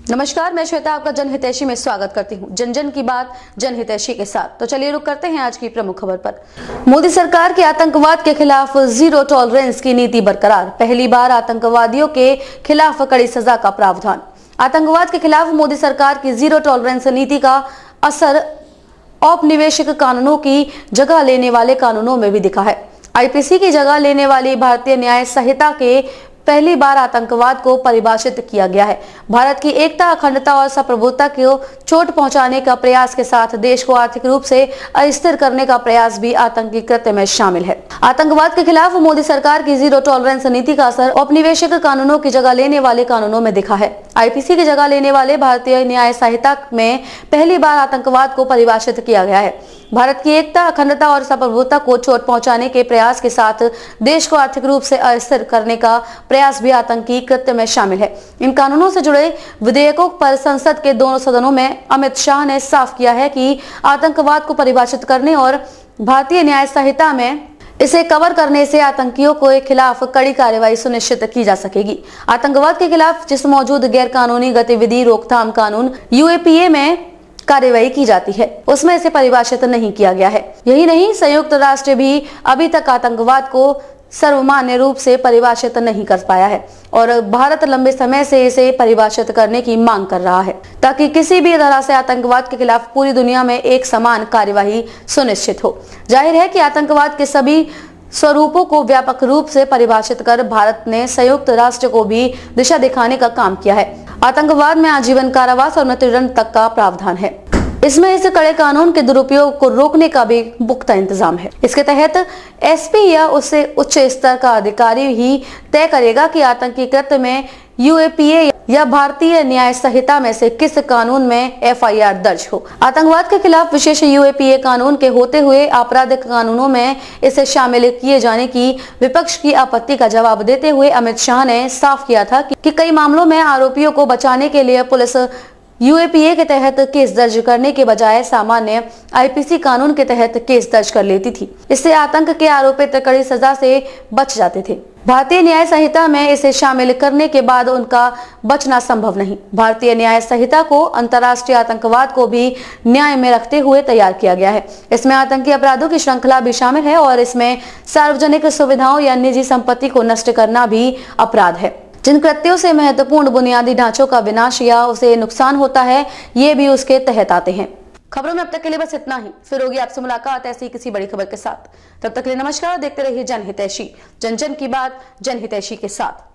नमस्कार, मैं श्वेता आपका जनहितैषी में स्वागत करती हूं। जन जन की बात जनहितैषी के साथ। तो चलिए रुक करते हैं आज की प्रमुख खबर पर। मोदी सरकार की आतंकवाद के खिलाफ जीरो टॉलरेंस की नीति बरकरार। पहली बार आतंकवादियों के खिलाफ कड़ी सजा का प्रावधान। आतंकवाद के खिलाफ मोदी सरकार की जीरो टॉलरेंस नीति का असर औपनिवेशिक कानूनों की जगह लेने वाले कानूनों में भी दिखा है। आईपीसी की जगह लेने वाली भारतीय न्याय संहिता के पहली बार आतंकवाद को परिभाषित किया गया है। भारत की एकता, अखंडता और संप्रभुता को चोट पहुंचाने का प्रयास के साथ देश को आर्थिक रूप से अस्थिर करने का प्रयास भी आतंकी कृत्य में शामिल है। आतंकवाद के खिलाफ मोदी सरकार की जीरो टॉलरेंस नीति का असर औपनिवेशिक कानूनों की जगह लेने वाले कानूनों में दिखा है। आईपीसी की जगह लेने वाले भारतीय न्याय संहिता में पहली बार आतंकवाद को परिभाषित किया गया है। भारत की एकता, अखंडता और संप्रभुता को चोट पहुंचाने के प्रयास के साथ देश को आर्थिक रूप से अस्थिर करने का प्रयास भी आतंकी कृत्य में शामिल है। इन कानूनों से जुड़े विधेयकों पर संसद के दोनों सदनों में अमित शाह ने साफ किया है कि आतंकवाद को परिभाषित करने और भारतीय न्याय संहिता में इसे कवर करने से आतंकियों के खिलाफ कड़ी कार्रवाई सुनिश्चित की जा सकेगी। आतंकवाद के खिलाफ जिस मौजूद गैर कानूनी गतिविधि रोकथाम कानून यूएपीए में कार्यवाही की जाती है, उसमें इसे परिभाषित नहीं किया गया है। यही नहीं, संयुक्त राष्ट्र भी अभी तक आतंकवाद को सर्वमान्य रूप से परिभाषित नहीं कर पाया है और भारत लंबे समय से इसे परिभाषित करने की मांग कर रहा है ताकि किसी भी तरह से आतंकवाद के खिलाफ पूरी दुनिया में एक समान कार्यवाही सुनिश्चित हो। जाहिर है कि आतंकवाद के सभी स्वरूपों को व्यापक रूप से परिभाषित कर भारत ने संयुक्त राष्ट्र को भी दिशा दिखाने का काम किया है। आतंकवाद में आजीवन कारावास और मृत्युदंड तक का प्रावधान है। इसमें इस कड़े कानून के दुरुपयोग को रोकने का भी पुख्ता इंतजाम है। इसके तहत एसपी या उससे उच्च स्तर का अधिकारी ही तय करेगा कि आतंकी कृत्य में यूएपीए या भारतीय न्याय संहिता में से किस कानून में एफआईआर दर्ज हो। आतंकवाद के खिलाफ विशेष यूएपीए कानून के होते हुए आपराधिक कानूनों में इसे शामिल किए जाने की विपक्ष की आपत्ति का जवाब देते हुए अमित शाह ने साफ किया था कि कई मामलों में आरोपियों को बचाने के लिए पुलिस यूएपीए के तहत केस दर्ज करने के बजाय सामान्य आईपीसी कानून के तहत केस दर्ज कर लेती थी। इससे आतंक के आरोपित कड़ी सजा से बच जाते थे। भारतीय न्याय संहिता में इसे शामिल करने के बाद उनका बचना संभव नहीं। भारतीय न्याय संहिता को अंतर्राष्ट्रीय आतंकवाद को भी न्याय में रखते हुए तैयार किया गया है। इसमें आतंकी अपराधों की श्रृंखला भी शामिल है और इसमें सार्वजनिक सुविधाओं या निजी संपत्ति को नष्ट करना भी अपराध है। जिन कृत्यों से महत्वपूर्ण बुनियादी ढांचों का विनाश या उसे नुकसान होता है, ये भी उसके तहत आते हैं। खबरों में अब तक के लिए बस इतना ही। फिर होगी आपसे मुलाकात ऐसी किसी बड़ी खबर के साथ। तब तक के लिए नमस्कार। देखते रहिए जनहितैषी, जन जन की बात जनहितैषी के साथ।